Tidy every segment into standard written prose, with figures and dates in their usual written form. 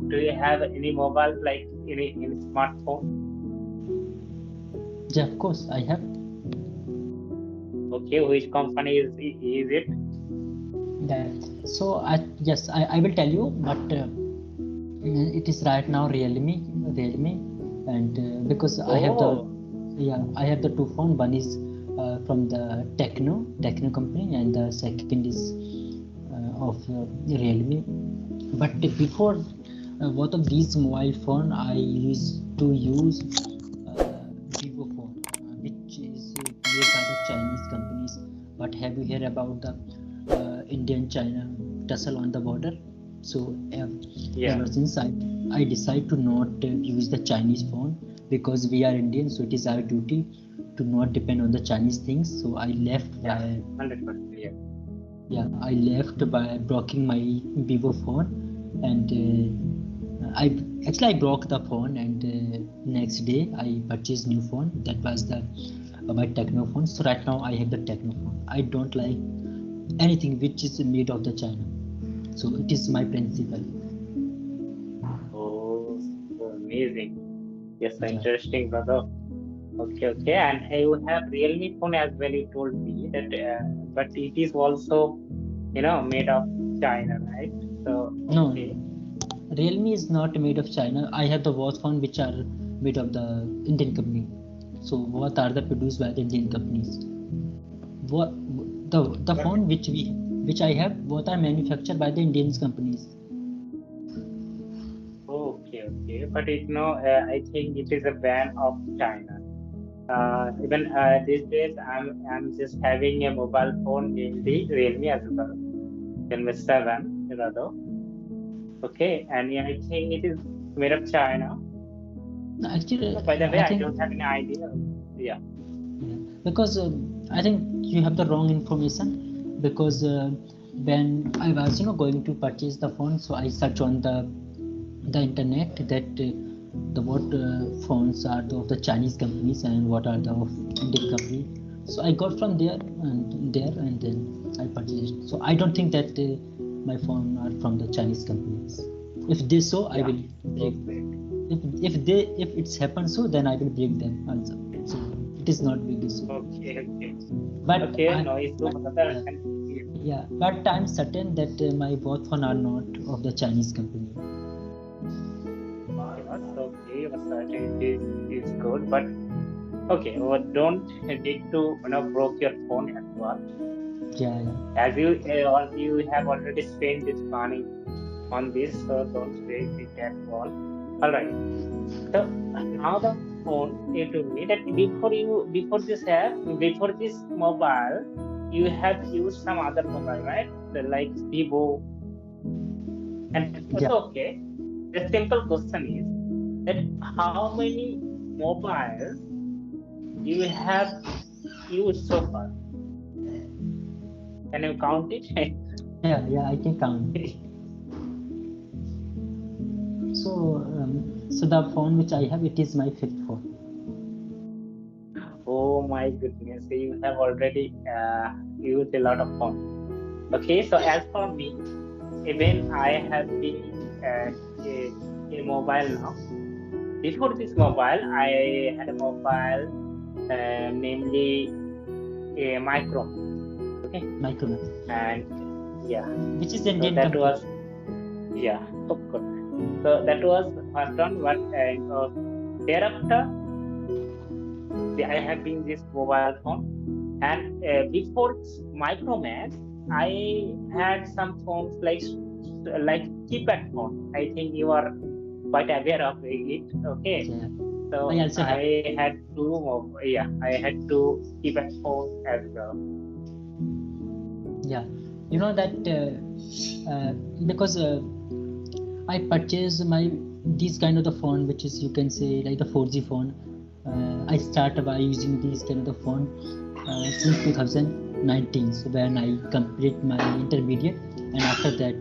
do you have any mobile like any smartphone? Yeah, of course, I have. Okay, which company is it? Yeah. So I will tell you, but it is right now Realme, and because Oh, I have the two phone. One is from the Techno company, and the second is of Realme. But before both of these mobile phone, I used to use Vivo phone, which is made by the Chinese companies. But have you heard about the Indian-China tussle on the border? So yeah. ever since I decide to not use the Chinese phone, because we are Indian, so it is our duty to not depend on the Chinese things. So I left Yeah, by 100%. Yeah. I left by blocking my Vivo phone, and I broke the phone, and next day I purchased new phone. That was the my Techno phone. So right now I have the Techno phone. I don't like anything which is made of the China. So it is my principle. Oh, so amazing. Yes, so Yeah, interesting, brother. Okay, okay. And you have Realme phone as well. You told me that, but it is also, made of China, right? So, no, okay. Realme is not made of China. I have the watch phone which are made of the Indian company. So what are the produced by the Indian companies? What the But phone which I have, both are manufactured by the Indian companies. okay, okay. But I think it is a ban of China. Even these days, I'm just having a mobile phone named the Realme as well, Realme 7, rather. Okay, and yeah, I think it is made of China. Actually, By the way, I I think don't have any idea. Yeah. yeah, because I think you have the wrong information, because when I was going to purchase the phone, so I searched on the internet that the what phones are of the Chinese companies and what are the of Indian company. So I got from there and then I purchased. So I don't think that my phone are from the Chinese companies. If they so, I Yeah. will break. So great. If it's happened so, then I will break them also. So it is not big issue. Okay, okay. But Okay, I no issue, but brother. yeah, And yeah, but I'm certain that my both phone are not of the Chinese company. okay, your certainty is good, but okay, well, don't need to broke your phone as well. Yeah, yeah. As you have already spent this money on this, so don't break it at all. All right. So now the phone you told me that before this mobile, you have used some other mobile, right? Like Vivo, and Yeah. also okay. The simple question is that how many mobiles you have used so far? Can you count it? Yeah, I can count. So the phone which I have, it is my fifth phone. Oh my goodness, you have already used a lot of phone. Okay, so as for me, even I have been a mobile now. Before this mobile, I had a mobile, namely a Micromax. Okay, Micromax, and yeah, which is so Indian that company. was yeah, of course. So that was first one. But thereafter, I have been this mobile phone, and before Micromax, I had some phones like keypad phone. I think you are quite aware of it. Okay, Yeah, I so also have. I had two keypad phones as well. Yeah, you know that because I purchased my this kind of the phone, which is you can say like the 4G phone. I started by using this kind of the phone since 2019. So when I complete my intermediate, and after that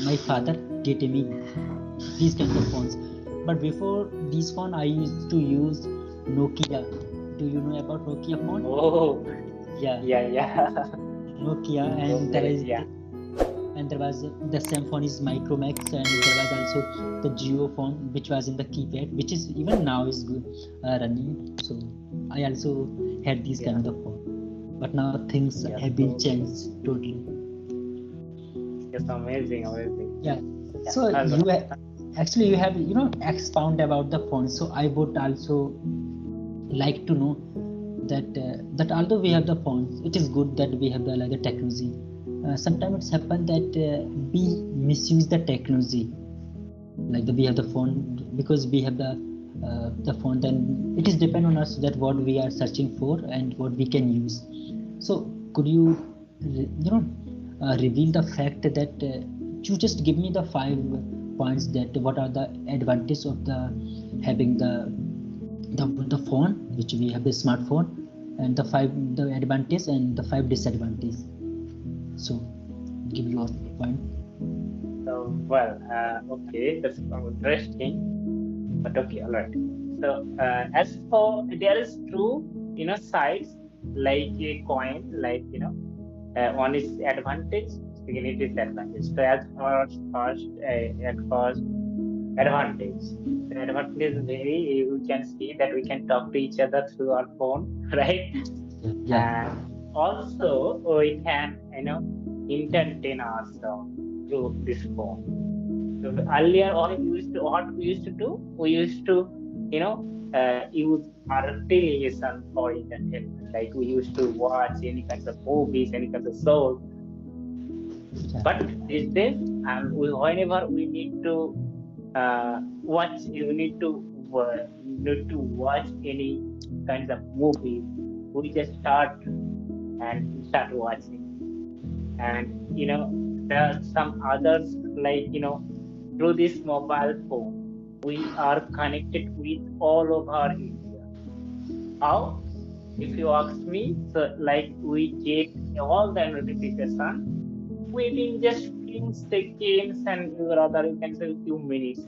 my father get me these kind of phones. But before this phone, I used to use Nokia. Do you know about Nokia phone? Oh, Yeah, yeah, yeah. Nokia, So and there great. is Yeah. and there was the same phone is Micromax, and there was also the Geo phone, which was in the keypad, which is even now is good, running. So I also had these Yeah. kind of phone, but now things Yeah. have been changed totally. Yes, amazing, amazing. Yeah. Yeah. So Hello. actually you have expound about the phone. So I would also like to know that although we have the phones, it is good that we have the like the technology. Sometimes it's happened that we misuse the technology, like we have the phone because we have the phone. Then it is depend on us that what we are searching for and what we can use. So could you reveal the fact that you just give me the 5 points that what are the advantages of the having the phone which we have the smartphone, and the advantage and the 5 disadvantage. So give your point. Well, okay, that's interesting. But okay, all right. So, as for there is true, sides like a coin, like one is advantage, second is disadvantage. So, as at first advantage. The advantage is very, we can see that we can talk to each other through our phone, right? Yeah. And also we can, entertain ourselves through this phone. So earlier, what we used to do, we used to, use our television for entertainment. Like we used to watch any kinds of movies, any kinds of shows. Yeah. But these days, whenever we need to you need to watch any kinds of movies, we just start watching. And there are some others like through this mobile phone, we are connected with all over India. How? If you ask me, so like we get all the notification within just few seconds and rather you can say few minutes,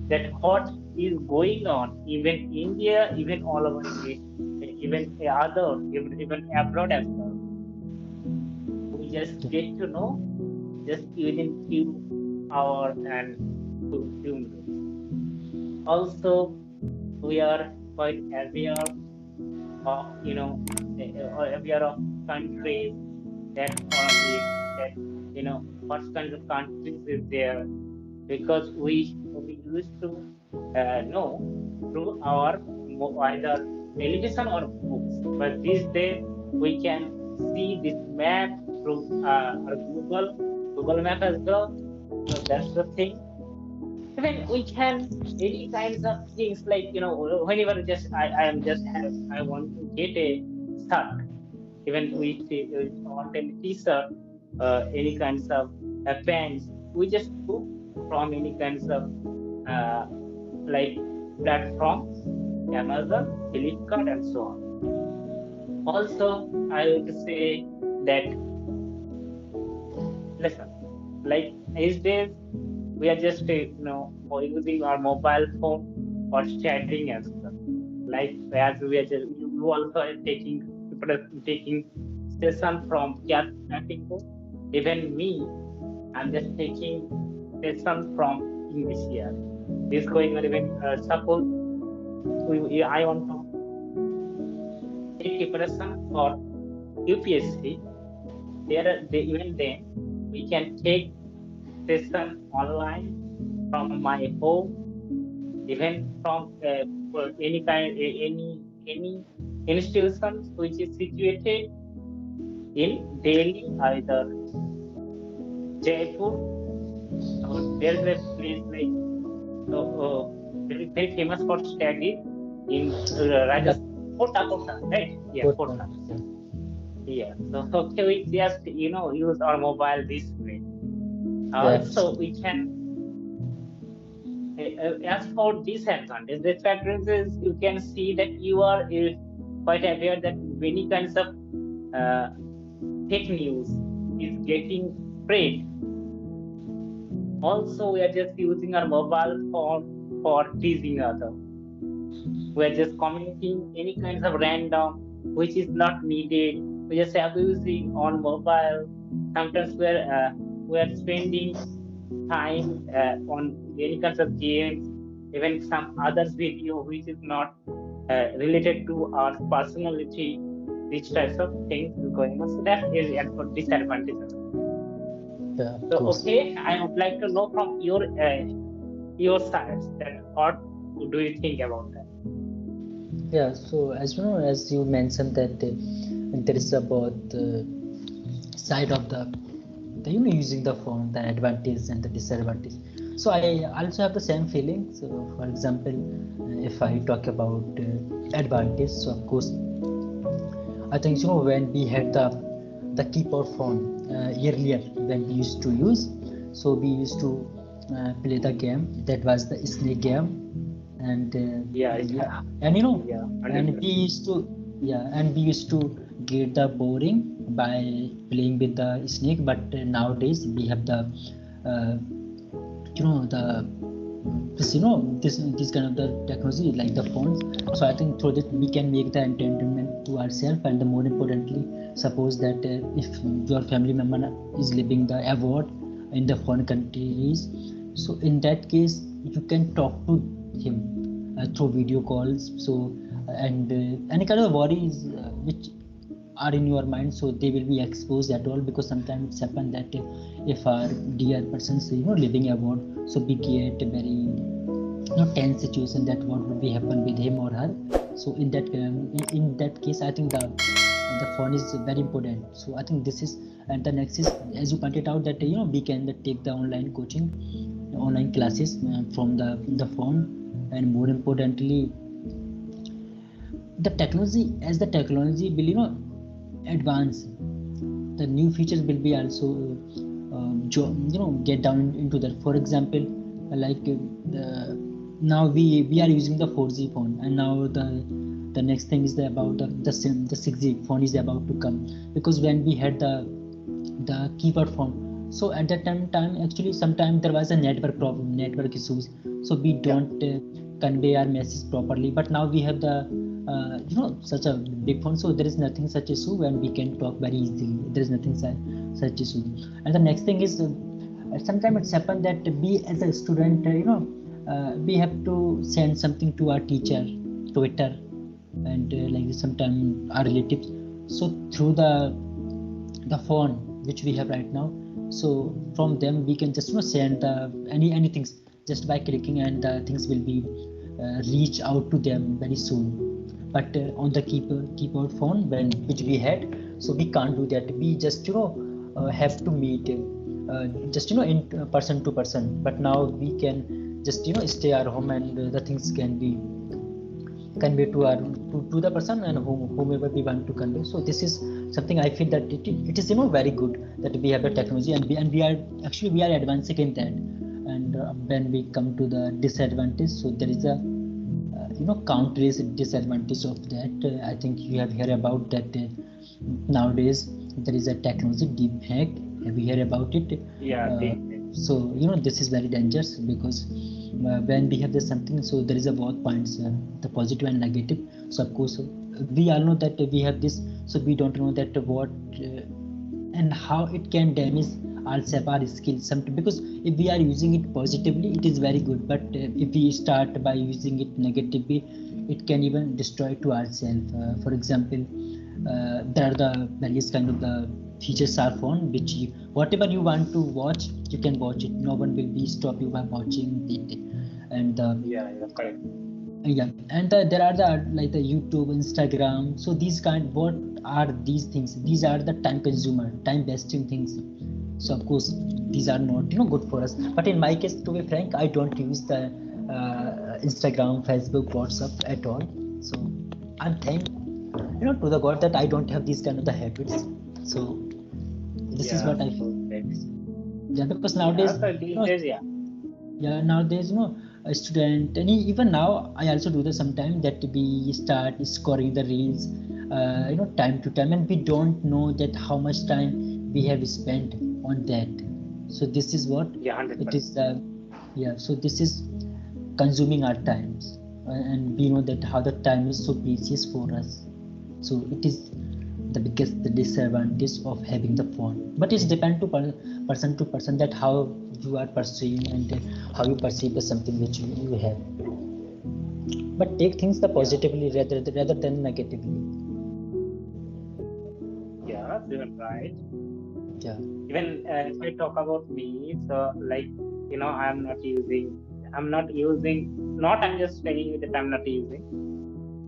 that what is going on, even India, even all over India, even even abroad as well. We just get to know just within few hours and few minutes. Also, we are quite aware of aware of countries that are that what kind of countries is there, because we used to know through our either television or books. But these days we can see this map through our Google Map as well. So that's the thing. Even we can any kinds of things like whenever just I am just have I want to get a shirt. Even we want any t-shirt, any kinds of pants, we just book from any kinds of uh, like platforms, Amazon, Flipkart, and so on. Also, I would say that, listen, like these days we are just for using our mobile phone for chatting as well. Like as we are just you also are taking session from chatting book. Even me, I'm just taking session from English here. This going on. Even suppose I want to take preparation for UPSC. Even then we can take session online from my home, even from any institutions which is situated in Delhi, either Jaipur, or there is a place like very, very famous for studies in Yeah. Rajasthan. Kota, right? Yeah, Good Kota. point. Yeah. Yeah. So okay, we just use our mobile this way. Yeah. Also, we can as for disadvantages, you can see that you are quite aware that many kinds of uh, fake news is getting spread. Also, we are just using our mobile phone for teasing others. We are just commenting any kinds of random which is not needed. We just abusing on mobile. Sometimes we are spending time on any kinds of games, even some others video which is not related to our personality, these types of things is going on. So that is a disadvantage as well. Yeah, of So course. okay, I would like to know from your sides that what do you think about that? Yeah, so as you know, as you mentioned that there is about side of the using the phone, the advantage and the disadvantage. So I also have the same feeling. So for example, if I talk about advantage, so of course I think when we had the keyboard phone earlier when we used to use, so we used to play the game that was the snake game, and Yeah, yeah, yeah, and yeah, and we 100%. used to and we used to get the boring by playing with the snake. But nowadays we have the uh, the this kind of the technology like the phones. So I think through that we can make the entertainment to ourselves, and the more importantly, suppose that if your family member is living the abroad in the foreign countries, so in that case you can talk to him through video calls. So and any kind of worries which are in your mind, so they will be exposed at all, because sometimes it's happened that if our dear persons living abroad, so we get a very tense situation that what would be happen with him or her. So in that case I think the phone is very important. So I think this is, and the next is, as you pointed out, that we can take the online coaching, online classes from the phone. And more importantly, the technology, as the technology will advance, the new features will be also get down into that. For example, like now we are using the 4G phone, and now the next thing is about the 6G phone is about to come. Because when we had the keyboard phone, so at that time actually sometime there was a network problem, network issues, so we Yeah, don't convey our message properly. But now we have the such a big phone, so there is nothing such issue, and we can talk very easily. There is nothing such issue. And the next thing is, sometimes it's happened that we as a student, we have to send something to our teacher, Twitter, and like sometimes our relatives. So through the phone which we have right now, so from them we can just send anything just by clicking, and things will be reach out to them very soon. But on the keyboard phone when which we had, so we can't do that. We just have to meet just in person to person. But now we can just stay at home, and the things can be convey to our to the person, and whomever we want to convey. So this is something I feel that it is very good that we have the technology, and we are actually we are advancing in that. And when we come to the disadvantage, so there is a countless disadvantage of that. I think you have heard about that. Nowadays there is a technology deep hack. Have you heard about it? yeah, uh, they, so this is very dangerous, because when we have the something, so there is a both points, the positive and negative. So of course we all know that we have this, so we don't know that what and how it can damage ourselves, our skills. Because if we are using it positively, it is very good. But if we start by using it negatively, it can even destroy to ourselves. For example, there are the various kind of the features are phone, which whatever you want to watch, you can watch it. No one will be stop you by watching it. And yeah, yeah, correct. yeah, and there are the like the YouTube, Instagram. So these kind, what are these things? These are the time consumer, time wasting things. So of course these are not good for us. But in my case, to be frank, I don't use the Instagram, Facebook, WhatsApp at all. So I'm thank to the God that I don't have these kind of the habits. So this is Yeah, what I feel. so that's Yeah, because nowadays yeah. So these days, yeah, yeah, nowadays a student, and even now I also do the sometime that we start scoring the reels time to time, and we don't know that how much time we have spent on that. So this is what yeah, hundred it percent. is. Yeah, so this is consuming our times, and we know that how the time is so precious for us. So it is the biggest the disadvantage of having the phone. But it's depend to person to person, that how you are perceiving and how you perceive the something which you have. But take things the Yeah, positively rather than negatively. yeah, you're right. Yeah. Even if I talk about me, so like, not I'm just telling you that I'm not using.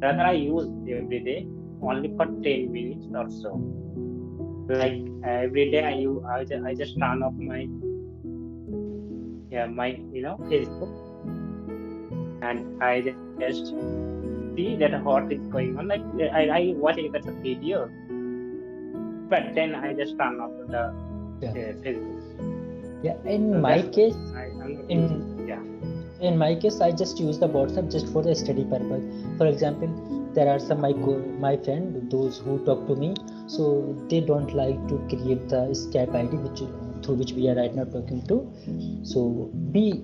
Rather, I use every day only for 10 minutes or so. Like every day, I just turn off my, yeah, my, Facebook, and I just see that what is going on. Like I watch either the video, but then I just turn off the Yeah. Facebook. Yeah. So that's why I'm not In using. Yeah, in my case, I just use the WhatsApp just for the study purpose. For example, there are some yeah, my friend, those who talk to me, so they don't like to create the Skype ID which through which we are right now talking to. So we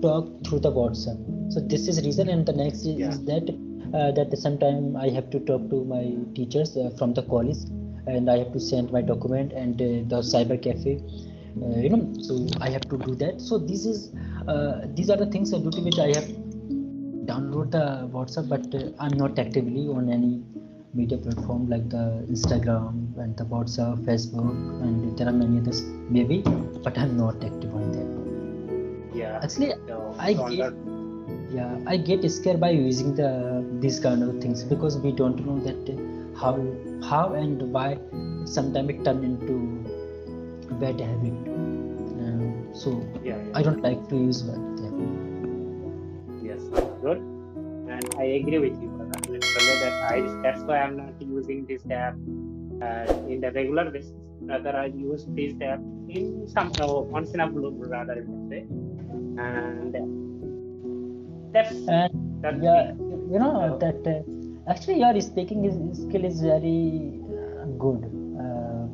talk through the WhatsApp. So this is reason, and the next yeah, is that that sometime I have to talk to my teachers from the college, and I have to send my document and the cyber cafe. So I have to do that. So these are the things due to which I have download the WhatsApp, but I'm not actively on any media platform like the Instagram and the WhatsApp, Facebook, and there are many others maybe, but I'm not active on that. yeah. Actually, So, I so on get the yeah, I get scared by using these kind of things because we don't know that how and why sometimes it turn into bad habit. So yeah, yeah, I don't like to use that. Yeah. yes, good. And I agree with you, brother. Literally, that's why I'm not using this app in the regular basis. Rather, I use this app in some once in a blue, rather you can say. And that's And that's yeah, me. you know So that actually your speaking skill is very good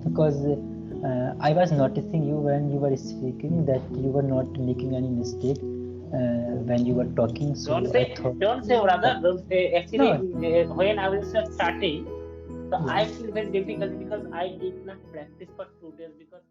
because I was noticing you when you were speaking that you were not making any mistake when you were talking. don't So I say, thought, don't say, yeah, brother. Don't say. Actually, no, when I was just starting, so yeah. I feel very difficult because I did not practice for 2 days because